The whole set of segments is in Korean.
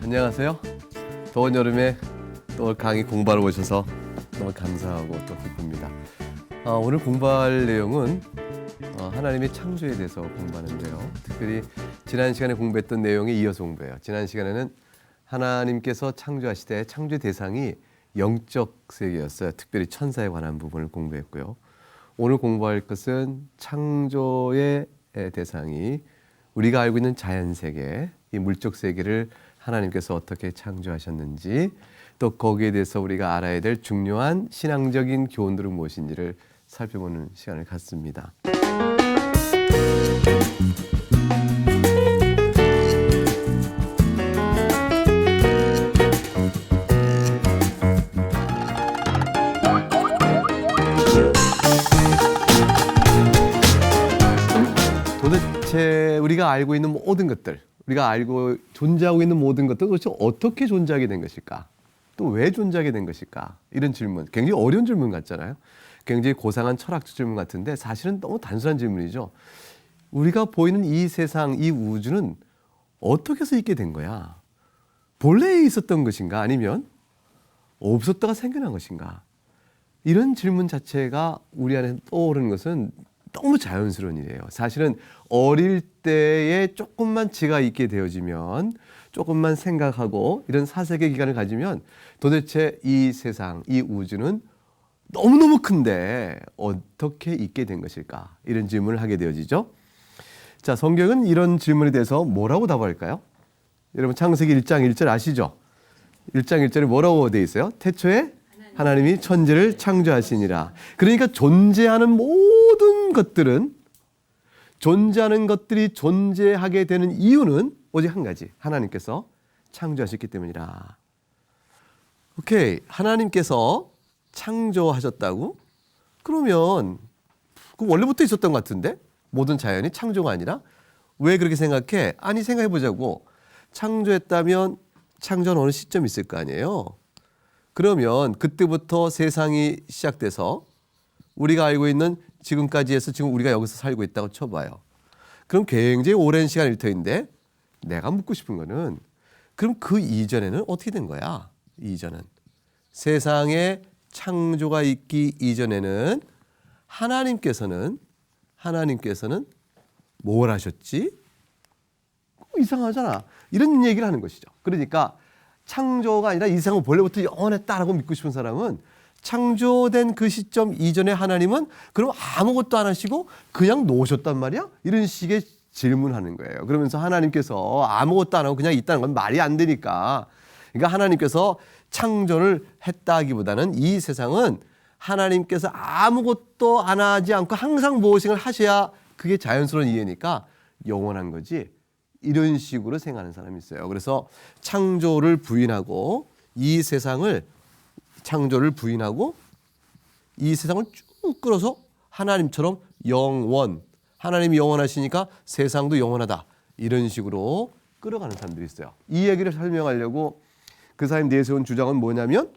안녕하세요. 더운 여름에 또 강의 공부하러 오셔서 너무 감사하고 또 기쁩니다. 오늘 공부할 내용은 하나님의 창조에 대해서 공부하는데요. 특별히 지난 시간에 공부했던 내용에 이어서 공부해요. 지난 시간에는 하나님께서 창조하시되 창조의 대상이 영적 세계였어요. 특별히 천사에 관한 부분을 공부했고요. 오늘 공부할 것은 창조의 대상이 우리가 알고 있는 자연세계, 이 물적 세계를 하나님께서 어떻게 창조하셨는지, 또 거기에 대해서 우리가 알아야 될 중요한 신앙적인 교훈들은 무엇인지를 살펴보는 시간을 갖습니다. 도대체 우리가 알고 있는 모든 것들, 우리가 알고 존재하고 있는 모든 것들 도대체 어떻게 존재하게 된 것일까? 또 왜 존재하게 된 것일까? 이런 질문, 굉장히 어려운 질문 같잖아요. 굉장히 고상한 철학적 질문 같은데 사실은 너무 단순한 질문이죠. 우리가 보이는 이 세상, 이 우주는 어떻게 해서 있게 된 거야? 본래 있었던 것인가? 아니면 없었다가 생겨난 것인가? 이런 질문 자체가 우리 안에 떠오르는 것은 너무 자연스러운 일이에요. 사실은 어릴 때에 조금만 지가 있게 되어지면, 조금만 생각하고 이런 사색의 기간을 가지면 도대체 이 세상, 이 우주는 너무너무 큰데 어떻게 있게 된 것일까? 이런 질문을 하게 되어지죠. 자, 성경은 이런 질문에 대해서 뭐라고 답할까요? 여러분 창세기 1장 1절 아시죠? 1장 1절에 뭐라고 되어 있어요? 태초에 하나님이 천지를 창조하시니라. 그러니까 존재하는 모든 것들은, 존재하는 것들이 존재하게 되는 이유는 오직 한 가지. 하나님께서 창조하셨기 때문이라. 오케이. 하나님께서 창조하셨다고? 그러면 그 원래부터 있었던 것 같은데? 모든 자연이 창조가 아니라? 왜 그렇게 생각해? 아니, 생각해 보자고. 창조했다면 창조는 어느 시점이 있을 거 아니에요? 그러면 그때부터 세상이 시작돼서 우리가 알고 있는 지금까지 해서 지금 우리가 여기서 살고 있다고 쳐봐요. 그럼 굉장히 오랜 시간 일터인데, 내가 묻고 싶은 거는 그럼 그 이전에는 어떻게 된 거야? 이전은 세상에 창조가 있기 이전에는 하나님께서는 뭘 하셨지? 이상하잖아. 이런 얘기를 하는 것이죠. 그러니까 창조가 아니라 이 세상은 본래부터 영원했다라고 믿고 싶은 사람은 창조된 그 시점 이전에 하나님은 그럼 아무것도 안 하시고 그냥 놓으셨단 말이야? 이런 식의 질문하는 거예요. 그러면서 하나님께서 아무것도 안 하고 그냥 있다는 건 말이 안 되니까. 그러니까 하나님께서 창조를 했다기보다는 이 세상은 하나님께서 아무것도 안 하지 않고 항상 무엇인가 하셔야 그게 자연스러운 이해니까 영원한 거지. 이런 식으로 생각하는 사람이 있어요. 그래서 창조를 부인하고 이 세상을 쭉 끌어서 하나님처럼 영원, 하나님이 영원하시니까 세상도 영원하다, 이런 식으로 끌어가는 사람들이 있어요. 이 얘기를 설명하려고 그 사람이 내세운 주장은 뭐냐면,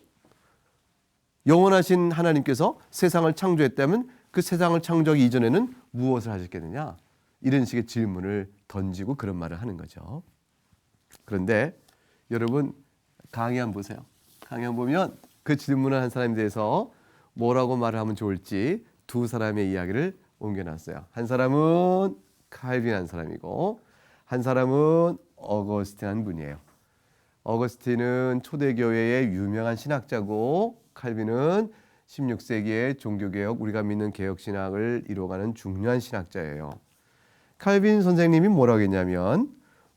영원하신 하나님께서 세상을 창조했다면 그 세상을 창조하기 이전에는 무엇을 하셨겠느냐, 이런 식의 질문을 던지고 그런 말을 하는 거죠. 그런데 여러분 강의 한번 보세요. 강의 한번 보면 그 질문을 한 사람에 대해서 뭐라고 말을 하면 좋을지 두 사람의 이야기를 옮겨놨어요. 한 사람은 칼빈 한 사람이고, 한 사람은 어거스틴 한 분이에요. 어거스틴은 초대교회의 유명한 신학자고, 칼빈은 16세기의 종교개혁, 우리가 믿는 개혁신학을 이루어가는 중요한 신학자예요. 칼빈 선생님이 뭐라고 했냐면,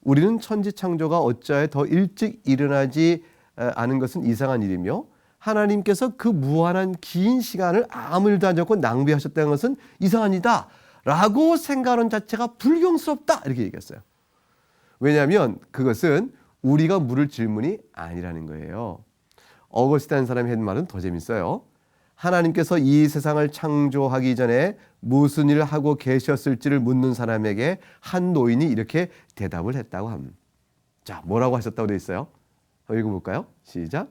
우리는 천지창조가 어찌하여 더 일찍 일어나지 않은 것은 이상한 일이며, 하나님께서 그 무한한 긴 시간을 아무 일도 하지 않고 낭비하셨다는 것은 이상한 일이다 라고 생각하는 자체가 불경스럽다, 이렇게 얘기했어요. 왜냐하면 그것은 우리가 물을 질문이 아니라는 거예요. 어거스틴이라는 사람이 한 말은 더 재밌어요. 하나님께서 이 세상을 창조하기 전에 무슨 일을 하고 계셨을지를 묻는 사람에게 한 노인이 이렇게 대답을 했다고 합니다. 자, 뭐라고 하셨다고 되어 있어요? 한번 읽어볼까요? 시작.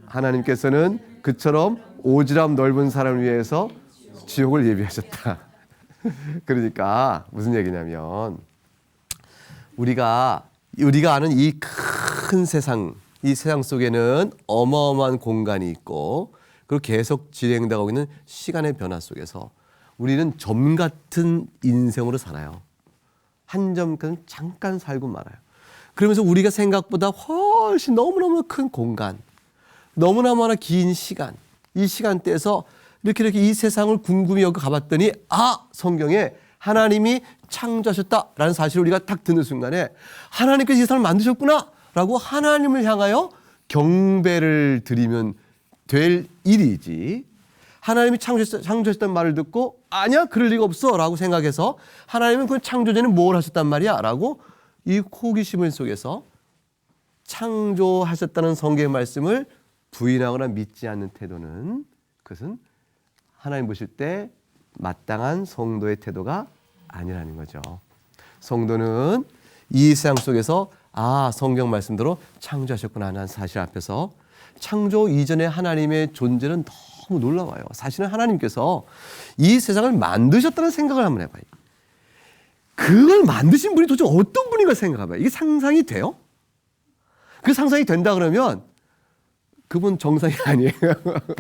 하나님께서는 그처럼 오지랖 넓은 사람을 위해서 지옥을 예비하셨다. 그러니까 무슨 얘기냐면 우리가 아는 이 큰 세상, 이 세상 속에는 어마어마한 공간이 있고 그리고 계속 진행되고 있는 시간의 변화 속에서 우리는 점 같은 인생으로 살아요. 한 점까지 잠깐 살고 말아요. 그러면서 우리가 생각보다 훨씬 너무너무 큰 공간, 너무나 긴 시간, 이 시간대에서 이렇게 이 세상을 궁금히 여기 가봤더니 성경에 하나님이 창조하셨다라는 사실을 우리가 딱 듣는 순간에 하나님께서 이 세상을 만드셨구나 라고 하나님을 향하여 경배를 드리면 될 일이지, 하나님이 창조하셨다는 말을 듣고 아니야 그럴 리가 없어 라고 생각해서 하나님은 그 창조 전에 뭘 하셨단 말이야 라고 이 호기심 속에서 창조하셨다는 성경의 말씀을 부인하거나 믿지 않는 태도는, 그것은 하나님 보실 때 마땅한 성도의 태도가 아니라는 거죠. 성도는 이 세상 속에서 성경 말씀대로 창조하셨구나 하는 사실 앞에서 창조 이전에 하나님의 존재는 너무 놀라워요. 사실은 하나님께서 이 세상을 만드셨다는 생각을 한번 해봐요. 그걸 만드신 분이 도대체 어떤 분인가 생각해봐요. 이게 상상이 돼요? 그 상상이 된다 그러면 그분 정상이 아니에요.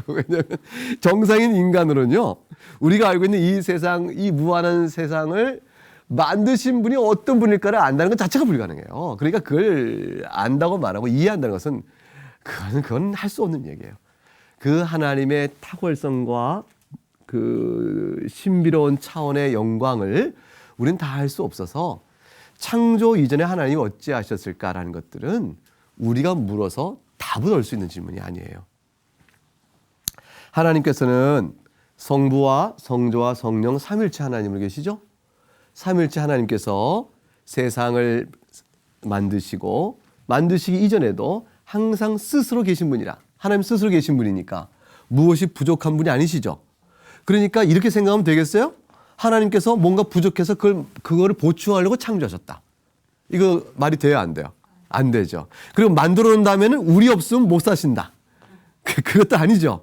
왜냐하면 정상인 인간으로는요, 우리가 알고 있는 이 세상, 이 무한한 세상을 만드신 분이 어떤 분일까를 안다는 것 자체가 불가능해요. 그러니까 그걸 안다고 말하고 이해한다는 것은 그건 할 수 없는 얘기예요. 그 하나님의 탁월성과 그 신비로운 차원의 영광을 우리는 다 할 수 없어서 창조 이전에 하나님이 어찌하셨을까라는 것들은 우리가 물어서 답을 얻을 수 있는 질문이 아니에요. 하나님께서는 성부와 성조와 성령 삼일체 하나님으로 계시죠? 삼일체 하나님께서 세상을 만드시고 만드시기 이전에도 항상 스스로 계신 분이라, 하나님 스스로 계신 분이니까 무엇이 부족한 분이 아니시죠. 그러니까 이렇게 생각하면 되겠어요? 하나님께서 뭔가 부족해서 그거를 보충하려고 창조하셨다. 이거 말이 돼요, 안 돼요? 안 되죠. 그리고 만들어 놓은 다음에는 우리 없으면 못 사신다. 그것도 아니죠.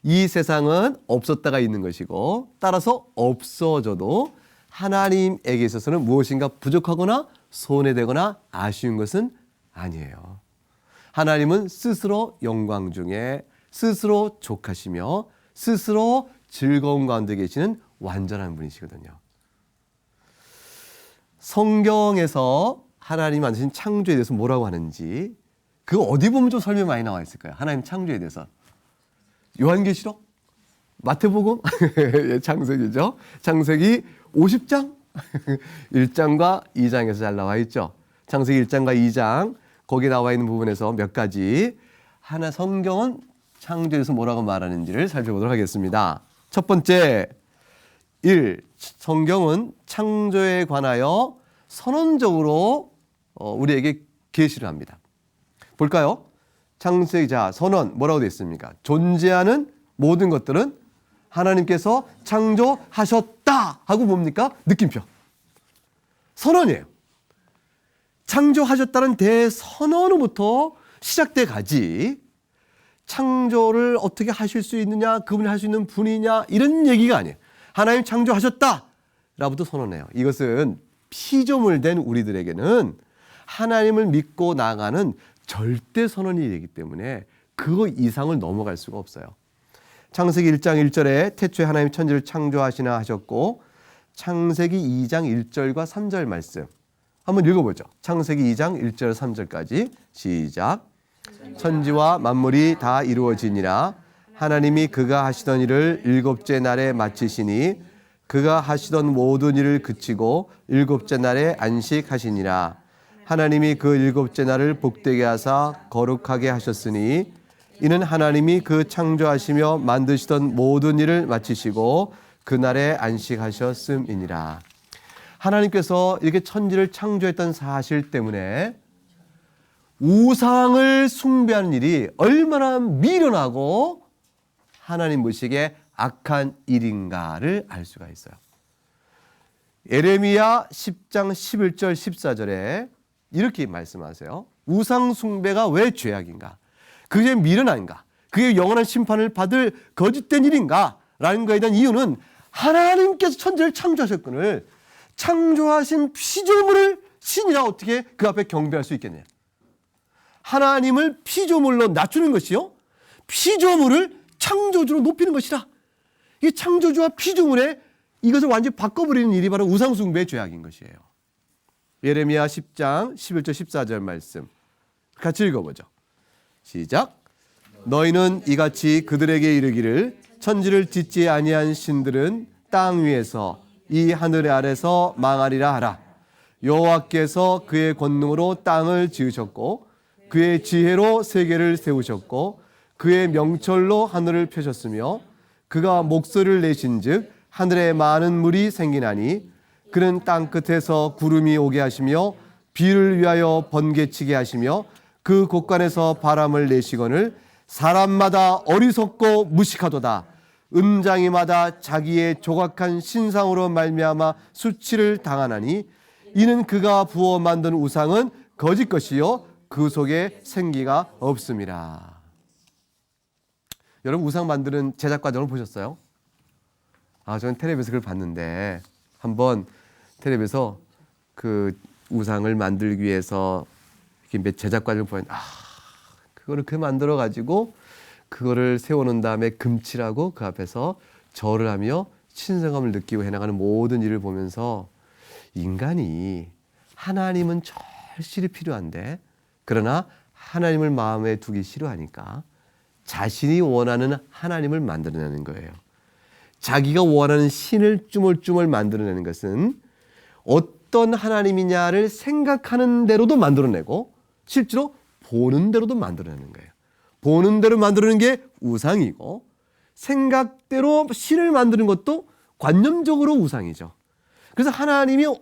이 세상은 없었다가 있는 것이고 따라서 없어져도 하나님에게 있어서는 무엇인가 부족하거나 손해되거나 아쉬운 것은 아니에요. 하나님은 스스로 영광 중에 스스로 족하시며 스스로 즐거운 가운데 계시는 완전한 분이시거든요. 성경에서 하나님 만드신 창조에 대해서 뭐라고 하는지 그거 어디 보면 좀 설명 많이 나와 있을까요? 하나님 창조에 대해서. 요한계시록? 마태복음? 창세기죠. 창세기 50장? 1장과 2장에서 잘 나와 있죠. 창세기 1장과 2장 거기 나와 있는 부분에서 몇 가지 하나 성경은 창조에서 뭐라고 말하는지를 살펴보도록 하겠습니다. 첫 번째, 성경은 창조에 관하여 선언적으로 우리에게 계시를 합니다. 볼까요? 창세기 선언 뭐라고 되어 있습니까? 존재하는 모든 것들은 하나님께서 창조하셨다 하고 뭡니까? 느낌표. 선언이에요. 창조하셨다는 대선언으로부터 시작돼 가지 창조를 어떻게 하실 수 있느냐, 그분이 할 수 있는 분이냐 이런 얘기가 아니에요. 하나님 창조하셨다라부터 선언해요. 이것은 피조물된 우리들에게는 하나님을 믿고 나가는 절대 선언이기 때문에 그거 이상을 넘어갈 수가 없어요. 창세기 1장 1절에 태초에 하나님 천지를 창조하시나 하셨고, 창세기 2장 1절과 3절 말씀 한번 읽어보죠. 창세기 2장 1절 3절까지 시작. 천지와 만물이 다 이루어지니라. 하나님이 그가 하시던 일을 일곱째 날에 마치시니 그가 하시던 모든 일을 그치고 일곱째 날에 안식하시니라. 하나님이 그 일곱째 날을 복되게 하사 거룩하게 하셨으니 이는 하나님이 그 창조하시며 만드시던 모든 일을 마치시고 그날에 안식하셨음이니라. 하나님께서 이렇게 천지를 창조했던 사실 때문에 우상을 숭배하는 일이 얼마나 미련하고 하나님 보시기에 악한 일인가를 알 수가 있어요. 예레미야 10장 11절 14절에 이렇게 말씀하세요. 우상 숭배가 왜 죄악인가? 그게 미련한가? 그게 영원한 심판을 받을 거짓된 일인가? 라는 것에 대한 이유는 하나님께서 천지를 창조하셨거늘 창조하신 피조물을 신이라 어떻게 그 앞에 경배할 수 있겠냐? 하나님을 피조물로 낮추는 것이요, 피조물을 창조주로 높이는 것이라. 이 창조주와 피조물의 이것을 완전히 바꿔버리는 일이 바로 우상숭배의 죄악인 것이에요. 예레미야 10장 11절 14절 말씀 같이 읽어보죠. 시작. 너희는 이같이 그들에게 이르기를 천지를 짓지 아니한 신들은 땅 위에서 이 하늘 아래서 망하리라 하라. 여호와께서 그의 권능으로 땅을 지으셨고 그의 지혜로 세계를 세우셨고 그의 명철로 하늘을 펴셨으며 그가 목소리를 내신즉 하늘에 많은 물이 생기나니 그는 땅 끝에서 구름이 오게 하시며 비를 위하여 번개치게 하시며 그 곳간에서 바람을 내시거늘 사람마다 어리석고 무식하도다. 음장이마다 자기의 조각한 신상으로 말미암아 수치를 당하나니 이는 그가 부어 만든 우상은 거짓 것이요 그 속에 생기가 없음이라. 여러분 우상 만드는 제작 과정을 보셨어요? 저는 텔레비에서 그걸 봤는데 한번 텔레비에서 그 우상을 만들기 위해서 이렇게 제작 과정을 보니 그거를 그 만들어 가지고 그거를 세워놓은 다음에 금칠하고 그 앞에서 절을 하며 신성함을 느끼고 해나가는 모든 일을 보면서 인간이 하나님은 절실히 필요한데 그러나 하나님을 마음에 두기 싫어하니까 자신이 원하는 하나님을 만들어내는 거예요. 자기가 원하는 신을 쭈물쭈물 만들어내는 것은 어떤 하나님이냐를 생각하는 대로도 만들어내고 실제로 보는 대로도 만들어내는 거예요. 보는 대로 만드는 게 우상이고 생각대로 신을 만드는 것도 관념적으로 우상이죠. 그래서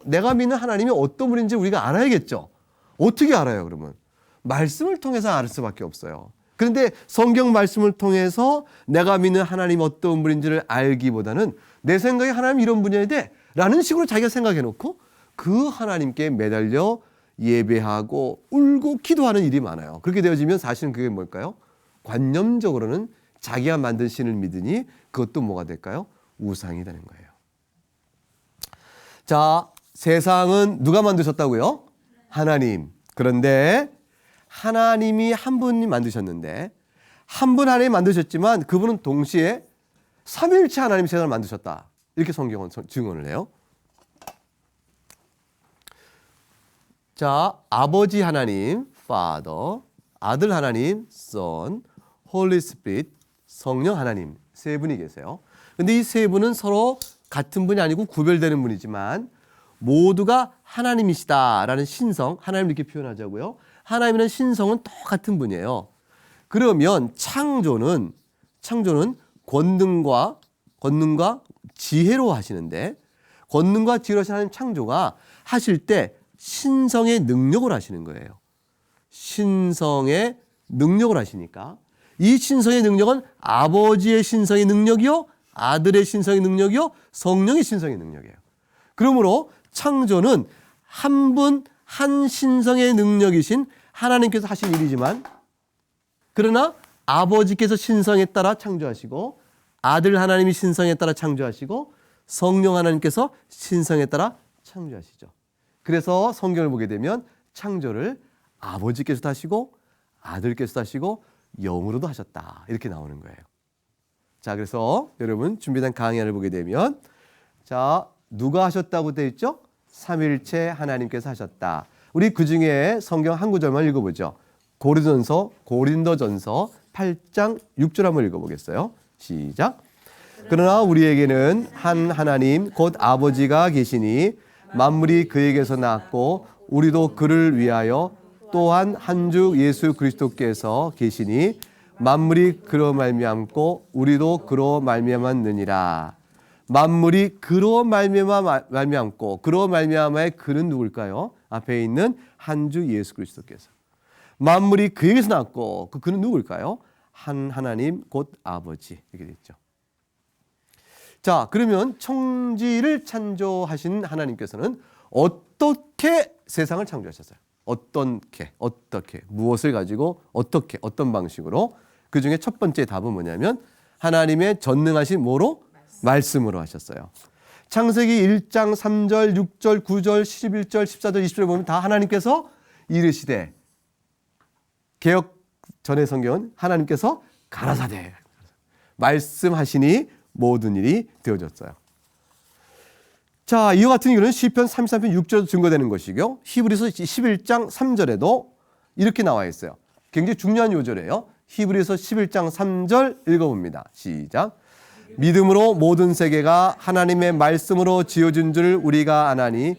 내가 믿는 하나님이 어떤 분인지 우리가 알아야겠죠. 어떻게 알아요, 그러면? 말씀을 통해서 알 수밖에 없어요. 그런데 성경 말씀을 통해서 내가 믿는 하나님이 어떤 분인지를 알기보다는 내 생각에 하나님 이런 분이어야 돼 라는 식으로 자기가 생각해 놓고 그 하나님께 매달려 예배하고 울고 기도하는 일이 많아요. 그렇게 되어지면 사실은 그게 뭘까요? 관념적으로는 자기가 만든 신을 믿으니 그것도 뭐가 될까요? 우상이 되는 거예요. 자, 세상은 누가 만드셨다고요? 하나님. 그런데 하나님이 한 분이 만드셨는데 한 분 하나님 만드셨지만 그분은 동시에 삼위일체 하나님이 세상을 만드셨다. 이렇게 성경은 증언을 해요. 자, 아버지 하나님, Father, 아들 하나님, Son, Holy Spirit, 성령 하나님 세 분이 계세요. 그런데 이 세 분은 서로 같은 분이 아니고 구별되는 분이지만 모두가 하나님이시다라는 신성, 하나님 이렇게 표현하자고요. 하나님이라는 신성은 똑같은 분이에요. 그러면 창조는 권능과 지혜로 하시는데 권능과 지혜로 하시는 창조가 하실 때 신성의 능력을 하시는 거예요. 신성의 능력을 하시니까 이 신성의 능력은 아버지의 신성의 능력이요, 아들의 신성의 능력이요, 성령의 신성의 능력이에요. 그러므로 창조는 한 분, 한 신성의 능력이신 하나님께서 하신 일이지만 그러나 아버지께서 신성에 따라 창조하시고 아들 하나님이 신성에 따라 창조하시고 성령 하나님께서 신성에 따라 창조하시죠. 그래서 성경을 보게 되면 창조를 아버지께서도 하시고 아들께서도 하시고 영으로도 하셨다. 이렇게 나오는 거예요. 자, 그래서 여러분 준비된 강의를 보게 되면 자, 누가 하셨다고 되어 있죠? 삼위일체 하나님께서 하셨다. 우리 그중에 성경 한 구절만 읽어보죠. 고린도전서 8장 6절 한번 읽어보겠어요. 시작. 그러나 우리에게는 한 하나님 곧 아버지가 계시니 만물이 그에게서 났고 우리도 그를 위하여 또한 한 주 예수 그리스도께서 계시니 만물이 그로 말미암고 우리도 그로 말미암았느니라. 만물이 그로 말미암고 그로 말미암아의 그는 누굴까요? 앞에 있는 한 주 예수 그리스도께서. 만물이 그에게서 났고 그는 누구일까요? 한 하나님 곧 아버지 이렇게 됐죠. 자, 그러면 천지를 창조하신 하나님께서는 어떻게 세상을 창조하셨어요? 어떻게 무엇을 가지고 어떤 방식으로? 그 중에 첫 번째 답은 뭐냐면 하나님의 전능하신 뭐로? 말씀으로 하셨어요. 창세기 1장 3절, 6절, 9절, 11절, 14절, 20절 보면 다 하나님께서 이르시되, 개역 전의 성경은 하나님께서 가라사대 말씀하시니 모든 일이 되어졌어요. 자, 이와 같은 이유는 시편 33편 6절에도 증거되는 것이고요. 히브리서 11장 3절에도 이렇게 나와 있어요. 굉장히 중요한 요절이에요. 히브리서 11장 3절 읽어봅니다. 시작. 믿음으로 모든 세계가 하나님의 말씀으로 지어진 줄 우리가 아나니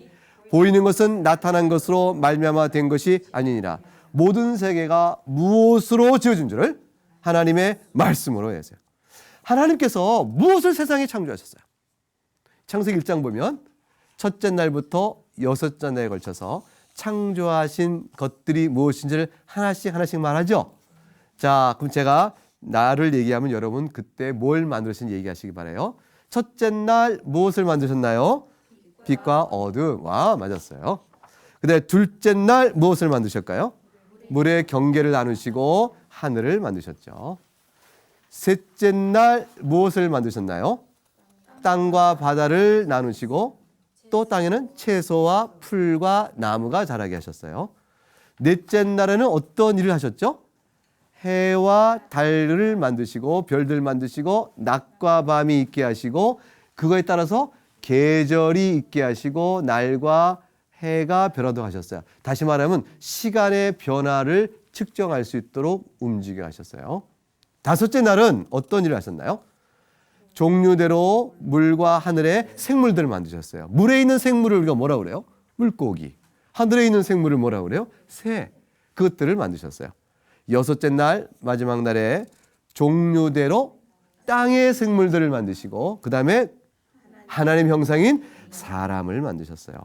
보이는 것은 나타난 것으로 말미암아 된 것이 아니니라. 모든 세계가 무엇으로 지어진 줄을? 하나님의 말씀으로 했어요. 하나님께서 무엇을 세상에 창조하셨어요? 창세기 1장 보면 첫째 날부터 여섯째 날에 걸쳐서 창조하신 것들이 무엇인지를 하나씩 말하죠. 자, 그럼 제가 나를 얘기하면 여러분 그때 뭘 만드신 얘기하시기 바라요. 첫째 날 무엇을 만드셨나요? 빛과 어둠. 와, 맞았어요. 근데 둘째 날 무엇을 만드셨까요? 물의 경계를 나누시고 하늘을 만드셨죠. 셋째 날 무엇을 만드셨나요? 땅과 바다를 나누시고 또 땅에는 채소와 풀과 나무가 자라게 하셨어요. 넷째 날에는 어떤 일을 하셨죠? 해와 달을 만드시고 별들 만드시고 낮과 밤이 있게 하시고 그거에 따라서 계절이 있게 하시고 날과 해가 변화도 하셨어요. 다시 말하면 시간의 변화를 측정할 수 있도록 움직여 하셨어요. 다섯째 날은 어떤 일을 하셨나요? 종류대로 물과 하늘의 생물들을 만드셨어요. 물에 있는 생물을 우리가 뭐라고 그래요? 물고기. 하늘에 있는 생물을 뭐라고 그래요? 새. 그것들을 만드셨어요. 여섯째 날 마지막 날에 종류대로 땅의 생물들을 만드시고 그 다음에 하나님 형상인 사람을 만드셨어요.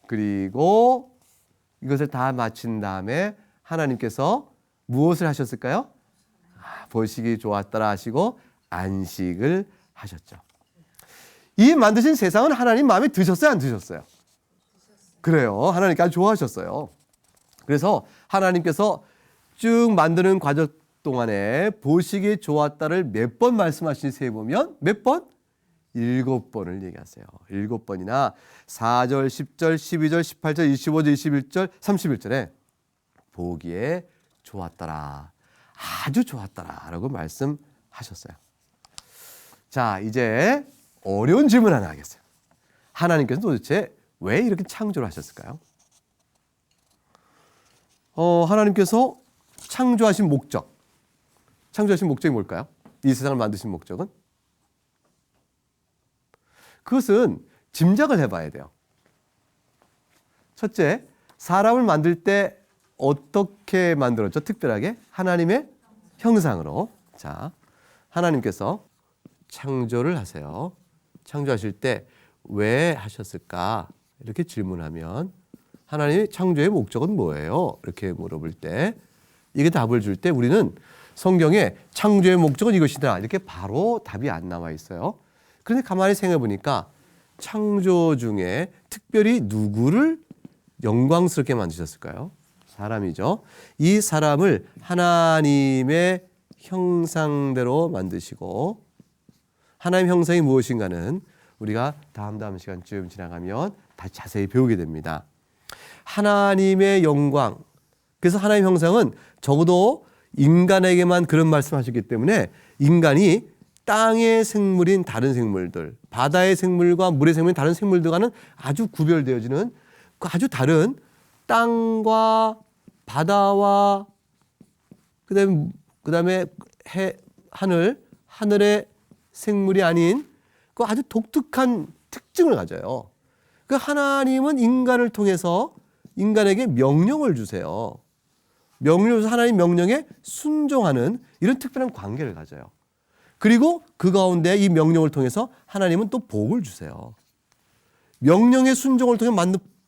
그리고 이것을 다 마친 다음에 하나님께서 무엇을 하셨을까요? 보시기 좋았더라 하시고 안식을 하셨죠. 이 만드신 세상은 하나님 마음에 드셨어요? 안 드셨어요? 그래요. 하나님께 아주 좋아하셨어요. 그래서 하나님께서 쭉 만드는 과정 동안에 보시기 좋았다를 몇 번 말씀하시세요 보면 몇 번? 7번을 얘기하세요. 7번이나 4절, 10절, 12절, 18절, 25절, 21절, 31절에 보기에 좋았더라. 아주 좋았더라 라고 말씀하셨어요. 자, 이제 어려운 질문 하나 하겠어요. 하나님께서 도대체 왜 이렇게 창조를 하셨을까요? 하나님께서 창조하신 목적이 뭘까요? 이 세상을 만드신 목적은? 그것은 짐작을 해봐야 돼요. 첫째, 사람을 만들 때 어떻게 만들었죠? 특별하게 하나님의 형상으로. 자, 하나님께서 창조를 하세요. 창조하실 때 왜 하셨을까? 이렇게 질문하면 하나님의 창조의 목적은 뭐예요? 이렇게 물어볼 때 이게 답을 줄 때 우리는 성경에 창조의 목적은 이것이다 이렇게 바로 답이 안 나와 있어요. 그런데 가만히 생각해 보니까 창조 중에 특별히 누구를 영광스럽게 만드셨을까요? 사람이죠. 이 사람을 하나님의 형상대로 만드시고 하나님 형상이 무엇인가는 우리가 다음 시간쯤 지나가면 다시 자세히 배우게 됩니다. 하나님의 영광. 그래서 하나님 형상은 적어도 인간에게만 그런 말씀하셨기 때문에 인간이 땅의 생물인 다른 생물들, 바다의 생물과 물의 생물인 다른 생물들과는 아주 구별되어지는 아주 다른 땅과 바다와 그다음에 하늘의 생물이 아닌 그 아주 독특한 특징을 가져요. 그 하나님은 인간을 통해서 인간에게 명령을 주세요. 명령을 줘서 하나님 명령에 순종하는 이런 특별한 관계를 가져요. 그리고 그 가운데 이 명령을 통해서 하나님은 또 복을 주세요. 명령의 순종을 통해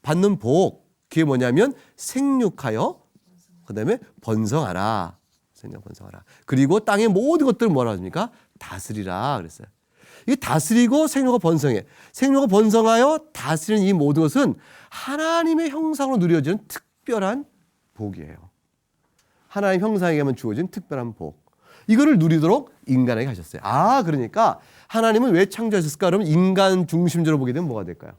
받는 복, 그게 뭐냐면 생육하여 그다음에 번성하라. 생명 번성하라. 그리고 땅의 모든 것들을 뭐라 합니까? 다스리라 그랬어요. 이 다스리고 생명과 번성해. 생명과 번성하여 다스리는 이 모든 것은 하나님의 형상으로 누려지는 특별한 복이에요. 하나님 형상에게만 주어진 특별한 복. 이거를 누리도록 인간에게 하셨어요. 아, 그러니까 하나님은 왜 창조하셨을까? 그러면 인간 중심적으로 보게 되면 뭐가 될까요?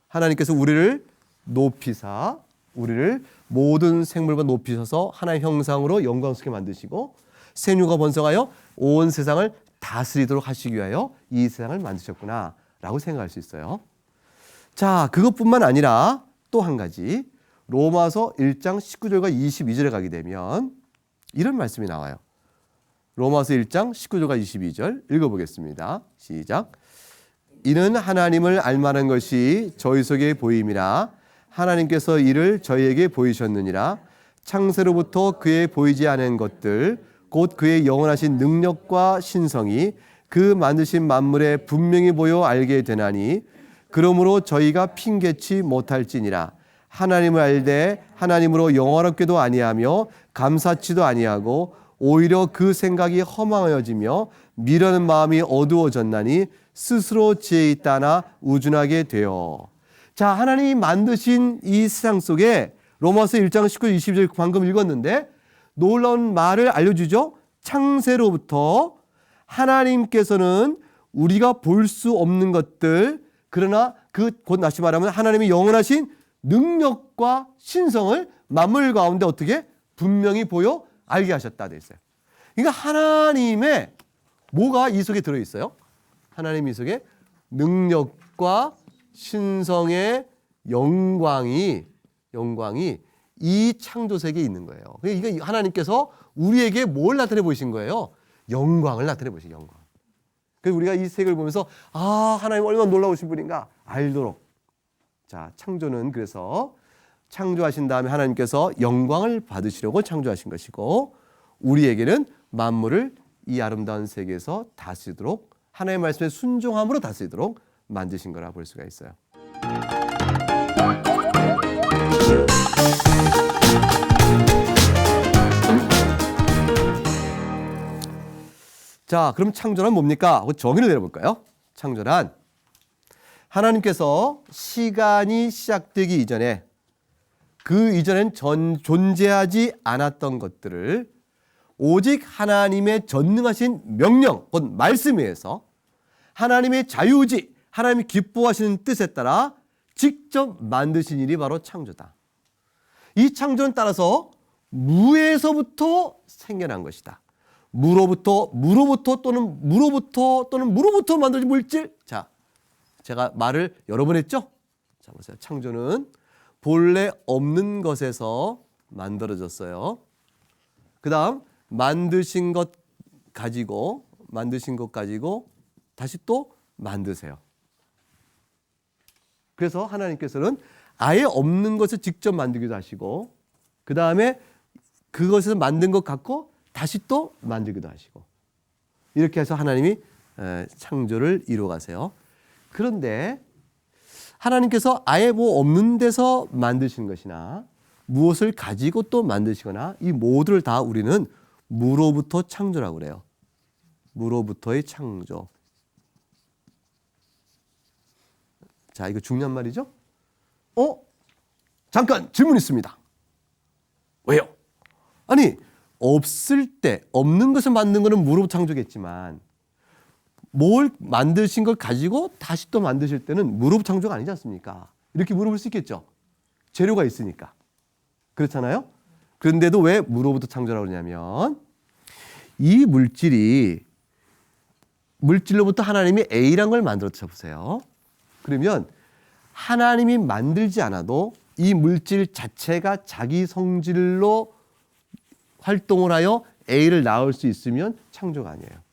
하나님께서 우리를 높이사, 우리를 모든 생물과 높이셔서 하나님 형상으로 영광스럽게 만드시고 생육과 번성하여 온 세상을 다스리도록 하시기 위하여 이 세상을 만드셨구나 라고 생각할 수 있어요. 자, 그것뿐만 아니라 또 한 가지, 로마서 1장 19절과 22절에 가게 되면 이런 말씀이 나와요. 로마서 1장 19절과 22절 읽어보겠습니다. 시작. 이는 하나님을 알만한 것이 저희 속에 보임이라 하나님께서 이를 저희에게 보이셨느니라. 창세로부터 그의 보이지 않은 것들 곧 그의 영원하신 능력과 신성이 그 만드신 만물에 분명히 보여 알게 되나니 그러므로 저희가 핑계치 못할지니라. 하나님을 알되 하나님으로 영원롭게도 아니하며 감사치도 아니하고 오히려 그 생각이 허망하여지며 미련한 마음이 어두워졌나니 스스로 지혜 있다나 우준하게 되어. 자, 하나님이 만드신 이 세상 속에 로마서 1장 19, 22절 방금 읽었는데 놀라운 말을 알려주죠. 창세로부터 하나님께서는 우리가 볼 수 없는 것들, 그러나 그 곧 다시 말하면 하나님의 영원하신 능력과 신성을 만물 가운데 어떻게 분명히 보여 알게 하셨다 돼 있어요. 그러니까 하나님의 뭐가 이 속에 들어 있어요? 하나님 이 속에 능력과 신성의 영광이 이 창조 세계에 있는 거예요. 그러니까 하나님께서 우리에게 뭘 나타내 보이신 거예요? 영광을 나타내 보이신 영광. 그래서 우리가 이 세계를 보면서 아, 하나님 얼마나 놀라우신 분인가 알도록. 자, 창조는 그래서 창조하신 다음에 하나님께서 영광을 받으시려고 창조하신 것이고 우리에게는 만물을 이 아름다운 세계에서 다스리도록 하나님의 말씀에 순종함으로 다스리도록 만드신 거라 볼 수가 있어요. 자, 그럼 창조란 뭡니까? 정의를 내려볼까요? 창조란 하나님께서 시간이 시작되기 이전에 그 이전엔 존재하지 않았던 것들을 오직 하나님의 전능하신 명령, 곧 말씀에 의해서 하나님의 자유의지, 하나님이 기뻐하시는 뜻에 따라 직접 만드신 일이 바로 창조다. 이 창조는 따라서 무에서부터 생겨난 것이다. 무로부터 만들어진 물질. 자, 제가 말을 여러 번 했죠? 자, 보세요. 창조는 본래 없는 것에서 만들어졌어요. 그 다음 만드신 것 가지고 다시 또 만드세요. 그래서 하나님께서는 아예 없는 것을 직접 만들기도 하시고 그 다음에 그것에서 만든 것 갖고 다시 또 만들기도 하시고 이렇게 해서 하나님이 창조를 이루어 가세요. 그런데 하나님께서 아예 뭐 없는 데서 만드신 것이나 무엇을 가지고 또 만드시거나 이 모두를 다 우리는 무로부터 창조라고 그래요. 무로부터의 창조. 자, 이거 중요한 말이죠? 잠깐 질문 있습니다. 왜요? 아니, 없을 때, 없는 것을 만든 거는 무로 창조겠지만 뭘 만드신 걸 가지고 다시 또 만드실 때는 무로 창조가 아니지 않습니까? 이렇게 물어볼 수 있겠죠. 재료가 있으니까. 그렇잖아요? 그런데도 왜 무로부터 창조라고 그러냐면 이 물질로부터 하나님이 A란 걸 만들었다 보세요. 그러면 하나님이 만들지 않아도 이 물질 자체가 자기 성질로 활동을 하여 A를 낳을 수 있으면 창조가 아니에요.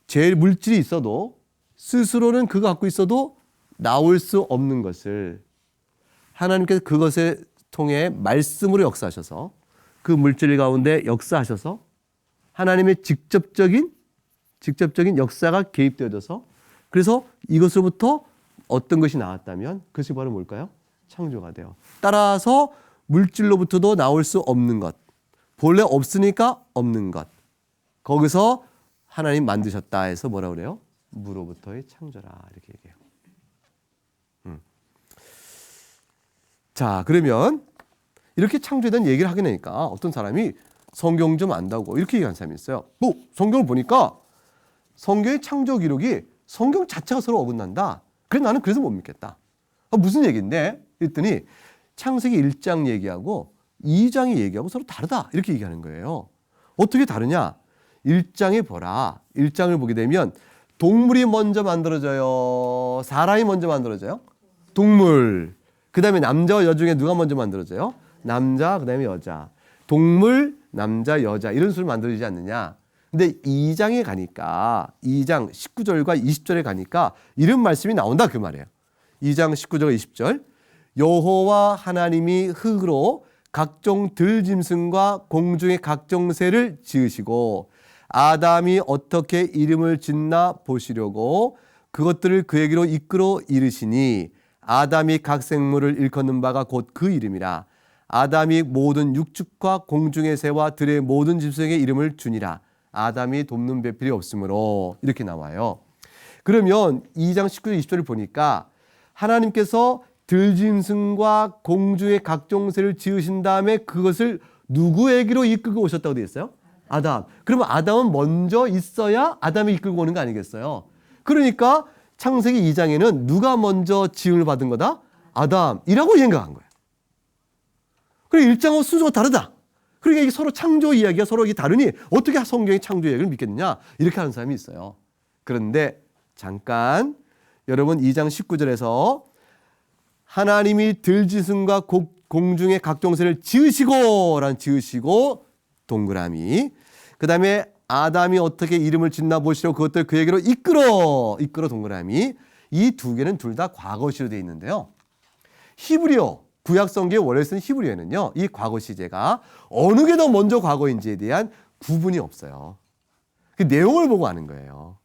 제일 물질이 있어도 스스로는 그거 갖고 있어도 나올 수 없는 것을 하나님께서 그것에 통해 말씀으로 역사하셔서 그 물질 가운데 역사하셔서 하나님의 직접적인 역사가 개입되어져서 그래서 이것으로부터 어떤 것이 나왔다면 그것이 바로 뭘까요? 창조가 돼요. 따라서 물질로부터도 나올 수 없는 것. 본래 없으니까 없는 것. 거기서 하나님 만드셨다 해서 뭐라 그래요? 무로부터의 창조라 이렇게 얘기해요. 자, 그러면 이렇게 창조에 대한 얘기를 하게 되니까 어떤 사람이 성경 좀 안다고 이렇게 얘기하는 사람이 있어요. 뭐 성경을 보니까 성경의 창조 기록이 성경 자체가 서로 어긋난다. 그래서 나는 그래서 못 믿겠다. 무슨 얘기인데? 그랬더니 창세기 1장 얘기하고 2장의 얘기하고 서로 다르다. 이렇게 얘기하는 거예요. 어떻게 다르냐? 1장에 보라. 1장을 보게 되면 동물이 먼저 만들어져요? 사람이 먼저 만들어져요? 동물. 그 다음에 남자와 여자 중에 누가 먼저 만들어져요? 남자, 그 다음에 여자. 동물, 남자, 여자 이런 수를 만들어지지 않느냐. 근데 2장에 가니까 2장 19절과 20절에 가니까 이런 말씀이 나온다 그 말이에요. 2장 19절과 20절 여호와 하나님이 흙으로 각종 들짐승과 공중의 각종 새를 지으시고 아담이 어떻게 이름을 짓나 보시려고 그것들을 그에게로 이끌어 이르시니 아담이 각 생물을 일컫는 바가 곧 그 이름이라. 아담이 모든 육축과 공중의 새와 들의 모든 짐승의 이름을 주니라. 아담이 돕는 배필이 없으므로 이렇게 나와요. 그러면 2장 19절 20절을 보니까 하나님께서 들짐승과 공중의 각종 새를 지으신 다음에 그것을 누구에게로 이끌고 오셨다고 되어 있어요? 아담. 그러면 아담은 먼저 있어야 아담이 이끌고 오는 거 아니겠어요? 그러니까 창세기 2장에는 누가 먼저 지음을 받은 거다? 아담이라고 생각한 거예요. 그리고 1장하고 순서가 다르다. 그러니까 이게 서로 창조 이야기가 서로 이게 다르니 어떻게 성경의 창조 이야기를 믿겠느냐? 이렇게 하는 사람이 있어요. 그런데 잠깐 여러분 2장 19절에서 하나님이 들짐승과 공중의 각종 새를 지으시고 라는 지으시고 동그라미 그 다음에 아담이 어떻게 이름을 짓나 보시려고 그것들 그에게로 이끌어 동그라미 이 두 개는 둘 다 과거시로 되어 있는데요. 히브리어 구약 성경의 원래 쓴 히브리어에는요 이 과거 시제가 어느 게 더 먼저 과거인지에 대한 구분이 없어요. 그 내용을 보고 아는 거예요.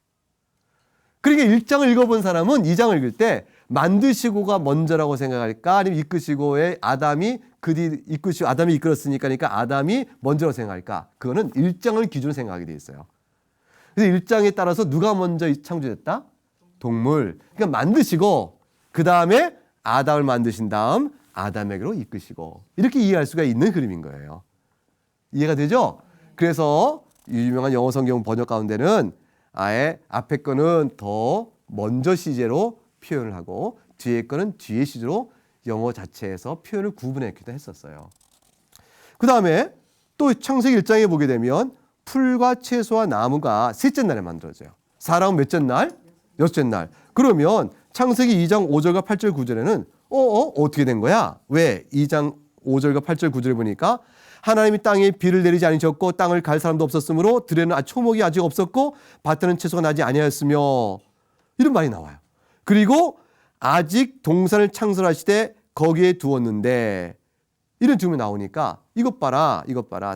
그러니까 1장을 읽어본 사람은 2장을 읽을 때 만드시고가 먼저라고 생각할까 아니면 이끄시고의 아담이 이끄시고 아담이 이끌었으니까 그러니까 아담이 먼저라고 생각할까? 그거는 1장을 기준으로 생각하게 돼 있어요. 그래서 1장에 따라서 누가 먼저 창조됐다? 동물. 그러니까 만드시고 그 다음에 아담을 만드신 다음 아담에게로 이끄시고 이렇게 이해할 수가 있는 그림인 거예요. 이해가 되죠? 그래서 유명한 영어 성경 번역 가운데는 아예 앞에 거는 더 먼저 시제로 표현을 하고 뒤에 거는 뒤에 시제로 영어 자체에서 표현을 구분했기도 했었어요. 그 다음에 또 창세기 1장에 보게 되면 풀과 채소와 나무가 셋째 날에 만들어져요. 사람은 몇째 날? 여섯째 날. 그러면 창세기 2장 5절과 8절 9절에는 어떻게 된 거야? 왜? 2장 5절과 8절 9절을 보니까 하나님이 땅에 비를 내리지 않으셨고 땅을 갈 사람도 없었으므로 들에는 초목이 아직 없었고 밭에는 채소가 나지 아니하였으며 이런 말이 나와요. 그리고 아직 동산을 창설하시되 거기에 두었는데 이런 질문이 나오니까 이것 봐라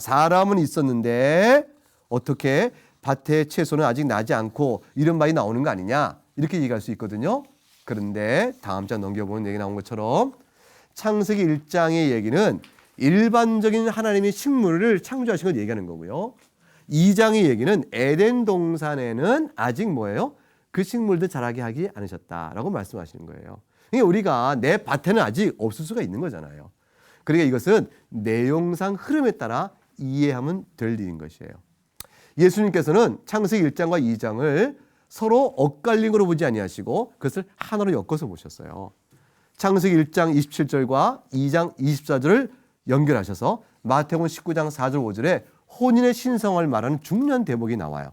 사람은 있었는데 어떻게 밭에 채소는 아직 나지 않고 이런 말이 나오는 거 아니냐 이렇게 얘기할 수 있거든요. 그런데 다음 장 넘겨보면 얘기 나온 것처럼 창세기 1장의 얘기는 일반적인 하나님이 식물을 창조하신 걸 얘기하는 거고요. 2장의 얘기는 에덴 동산에는 아직 뭐예요? 그 식물들 자라게 하지 않으셨다라고 말씀하시는 거예요. 그러니까 우리가 내 밭에는 아직 없을 수가 있는 거잖아요. 그러니까 이것은 내용상 흐름에 따라 이해하면 될 일인 것이에요. 예수님께서는 창세기 1장과 2장을 서로 엇갈린 으로 보지 아니하시고 그것을 하나로 엮어서 보셨어요. 창세기 1장 27절과 2장 24절을 연결하셔서 마태복음 19장 4절 5절에 혼인의 신성을 말하는 중요한 대목이 나와요.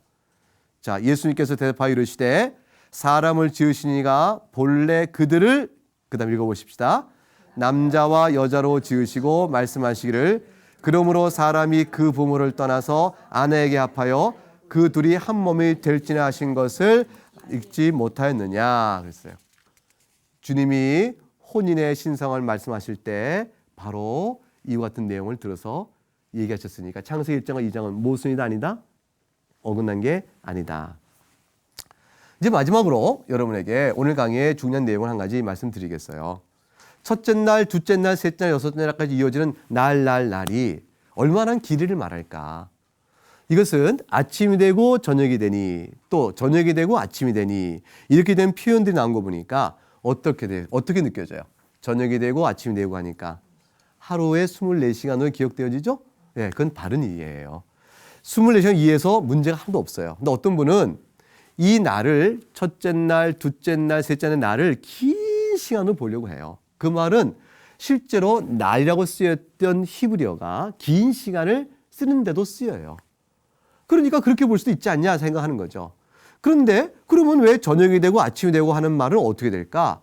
자, 예수님께서 대답하여 이르시되 사람을 지으시니가 본래 그들을 그다음 읽어보십시다. 남자와 여자로 지으시고 말씀하시기를 그러므로 사람이 그 부모를 떠나서 아내에게 합하여 그 둘이 한 몸이 될지나 하신 것을 읽지 못하였느냐 그랬어요. 주님이 혼인의 신성을 말씀하실 때 바로 이와 같은 내용을 들어서 얘기하셨으니까 창세기 1장과 2장은 모순이다 아니다? 어긋난 게 아니다. 이제 마지막으로 여러분에게 오늘 강의의 중요한 내용을 한 가지 말씀드리겠어요. 첫째 날, 둘째 날, 셋째 날, 여섯째 날까지 이어지는 날이 얼마나 길이를 말할까. 이것은 아침이 되고 저녁이 되니 또 저녁이 되고 아침이 되니 이렇게 된 표현들이 나온 거 보니까 어떻게 느껴져요? 저녁이 되고 아침이 되고 하니까 하루에 24시간으로 기억되어지죠? 네, 그건 바른 이해예요. 24시간 이해해서 문제가 하나도 없어요. 근데 어떤 분은 이 날을 첫째 날, 둘째 날, 셋째 날을 긴 시간으로 보려고 해요. 그 말은 실제로 날이라고 쓰였던 히브리어가 긴 시간을 쓰는데도 쓰여요. 그러니까 그렇게 볼 수도 있지 않냐 생각하는 거죠. 그런데 그러면 왜 저녁이 되고 아침이 되고 하는 말은 어떻게 될까?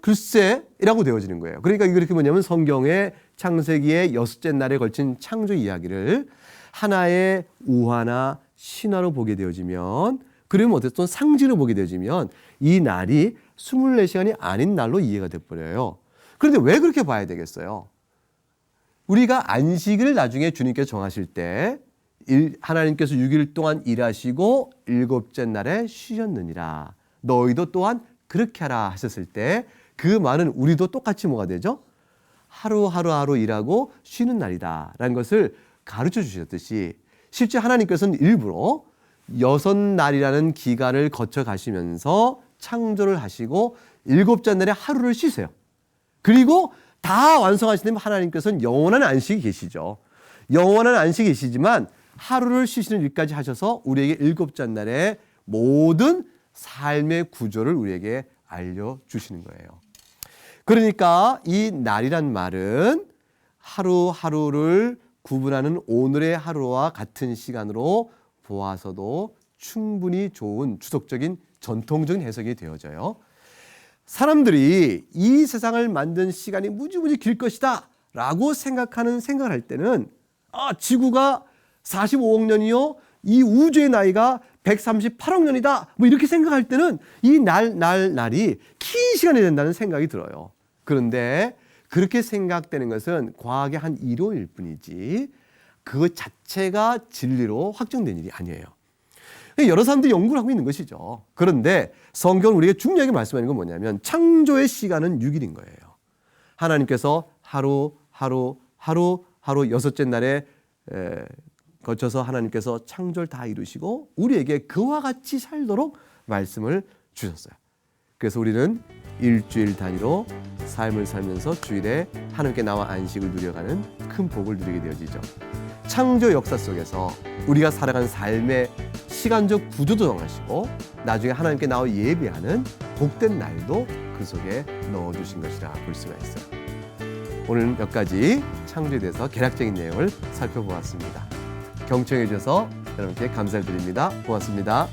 글쎄라고 되어지는 거예요. 그러니까 이렇게 뭐냐면 성경의 창세기의 여섯째 날에 걸친 창조 이야기를 하나의 우화나 신화로 보게 되어지면 그러면 어쨌든 상징으로 보게 되어지면 이 날이 24시간이 아닌 날로 이해가 돼버려요. 그런데 왜 그렇게 봐야 되겠어요? 우리가 안식일을 나중에 주님께서 정하실 때 하나님께서 6일 동안 일하시고 일곱째 날에 쉬셨느니라. 너희도 또한 그렇게 하라 하셨을 때 그 말은 우리도 똑같이 뭐가 되죠? 하루 일하고 쉬는 날이다 라는 것을 가르쳐 주셨듯이 실제 하나님께서는 일부러 6날이라는 기간을 거쳐 가시면서 창조를 하시고 일곱째 날에 하루를 쉬세요. 그리고 다 완성하시면 하나님께서는 영원한 안식이 계시죠. 영원한 안식이 계시지만 하루를 쉬시는 일까지 하셔서 우리에게 일곱째 날에 모든 삶의 구조를 우리에게 알려주시는 거예요. 그러니까 이 날이란 말은 하루하루를 구분하는 오늘의 하루와 같은 시간으로 보아서도 충분히 좋은 주석적인 전통적인 해석이 되어져요. 사람들이 이 세상을 만든 시간이 무지무지 길 것이다 라고 생각을 할 때는 지구가 45억 년이요 이 우주의 나이가 138억 년이다 뭐 이렇게 생각할 때는 이 날이 긴 시간이 된다는 생각이 들어요. 그런데 그렇게 생각되는 것은 과학의 한 이론일 뿐이지 그 자체가 진리로 확정된 일이 아니에요. 여러 사람들이 연구를 하고 있는 것이죠. 그런데 성경은 우리에게 중요하게 말씀하는 건 뭐냐면 창조의 시간은 6일인 거예요. 하나님께서 하루 여섯째 날에 거쳐서 하나님께서 창조를 다 이루시고 우리에게 그와 같이 살도록 말씀을 주셨어요. 그래서 우리는 일주일 단위로 삶을 살면서 주일에 하나님께 나와 안식을 누려가는 큰 복을 누리게 되어지죠. 창조 역사 속에서 우리가 살아가는 삶의 시간적 구조도 정하시고 나중에 하나님께 나와 예배하는 복된 날도 그 속에 넣어주신 것이라 볼 수가 있어요. 오늘 몇 가지 창조에 대해서 개략적인 내용을 살펴보았습니다. 경청해 주셔서 여러분께 감사를 드립니다. 고맙습니다.